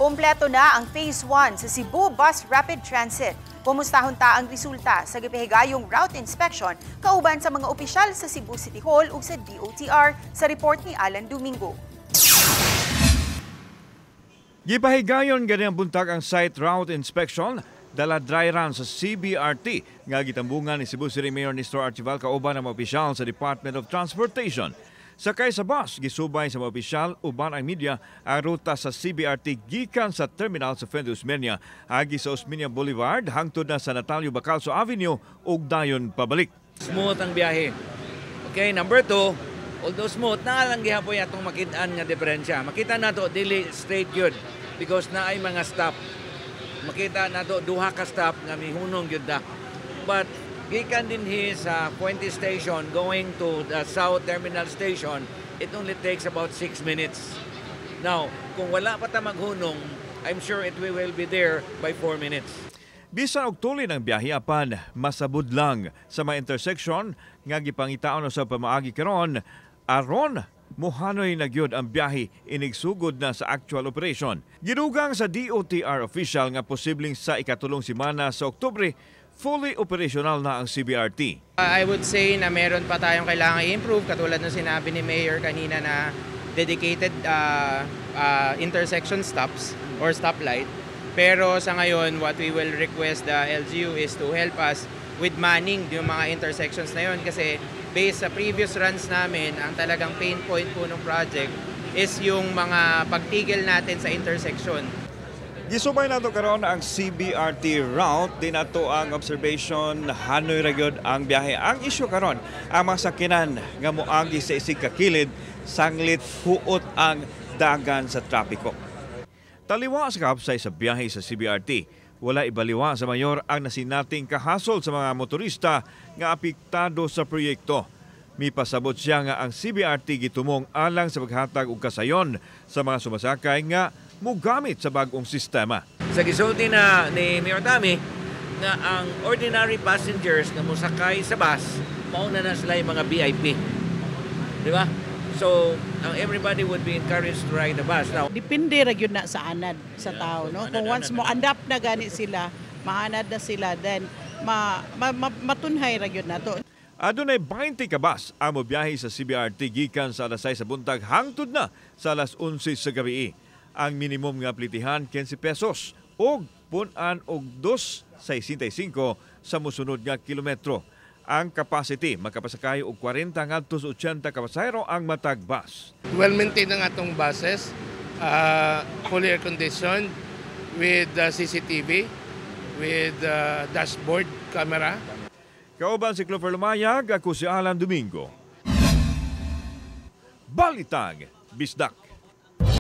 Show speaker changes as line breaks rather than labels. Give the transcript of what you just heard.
Kompleto na ang Phase 1 sa Cebu Bus Rapid Transit. Pumustahon ta ang resulta sa gipahigayong route inspection kauban sa mga opisyal sa Cebu City Hall ug sa DOTR sa report ni Alan Domingo.
Gipahigayon gani ang buntag ang site route inspection dala dry run sa CBRT nga gitambungan ni Cebu City Mayor Nestor Archival kauban ang mga opisyal sa Department of Transportation. Sakay sa bus, gisubay sa mga opisyal uban ang media ang ruta sa CBRT gikan sa terminal sa Fuente Osmeña agi sa Osmeña Boulevard hangtod na sa Natalio Bacalso Avenue ug dayon pabalik.
Smooth ang biyahe. Okay, number 2, although smooth, lang gihapoy atong makit-an nga diferensya. Makita nato dili straight yun because naay mga stop. Makita nato duha ka stop nga mihunong gyud da. But gikan din sa Fuente Station going to the South Terminal Station, it only takes about 6 minutes. Now, kung wala pa ta maghunong, I'm sure it will be there by 4 minutes.
Bisan og tuloy ng biyahe apan masabud lang sa mga intersection nga gipangitaon sa pamaagi karon aron muhanoy na gyud ang biyahe inigsugod na sa actual operation. Gidugang sa DOTR official nga posibleng sa ikatulong semana sa Oktubre fully operational na ang CBRT.
I would say na meron pa tayong kailangan i-improve katulad ng sinabi ni Mayor kanina na dedicated intersection stops or stoplight. Pero sa ngayon, what we will request the LGU is to help us with manning yung mga intersections na yun kasi based sa previous runs namin, ang talagang pain point po ng project is yung mga pagtigil natin sa intersection.
Gisubay nato karon ang CBRT route din nato ang observation hanoy ra gyud ang biyahe. Ang isyu karon ang mga sakinan nga moagi sa isig ka kilid sanglit huot ang dagan sa trapiko. Taliwa sa kahapsay sa biyahe sa CBRT. Wala ibaliwa sa mayor ang nasinating kahasol sa mga motorista nga apektado sa proyekto. Mipasabot siya nga ang CBRT gitumong alang sa paghatag og kasayon sa mga sumasakay nga mugamit sa bagong sistema.
Sa gisulti na ni Mayor Tami na ang ordinary passengers na musakay sa bus, mauna na sila yung mga VIP. Di ba? So, everybody would be encouraged to ride the bus. Now,
depende ra gyud na sa anad sa tao, no? Kung once mo adapt na gani sila, maanad na sila, then matunhay ra gyud nato.
Adunay 20 ka bus ang mobiyahe sa CBRT gikan sa alas 6 sa buntag hangtod na sa alas 11 sa gabi. Ang minimum nga plitihan 15 pesos ug punan og 2.65 sa mosunod nga kilometro. Ang capacity makapasakay og 40 ngadto sa 80 ka pasahero ang matag bus.
Well maintained ang atong buses, fully air conditioned with CCTV, with dashboard camera.
Kauban si Clover Lumayag, ako si Alan Domingo. Balitang Bisdak.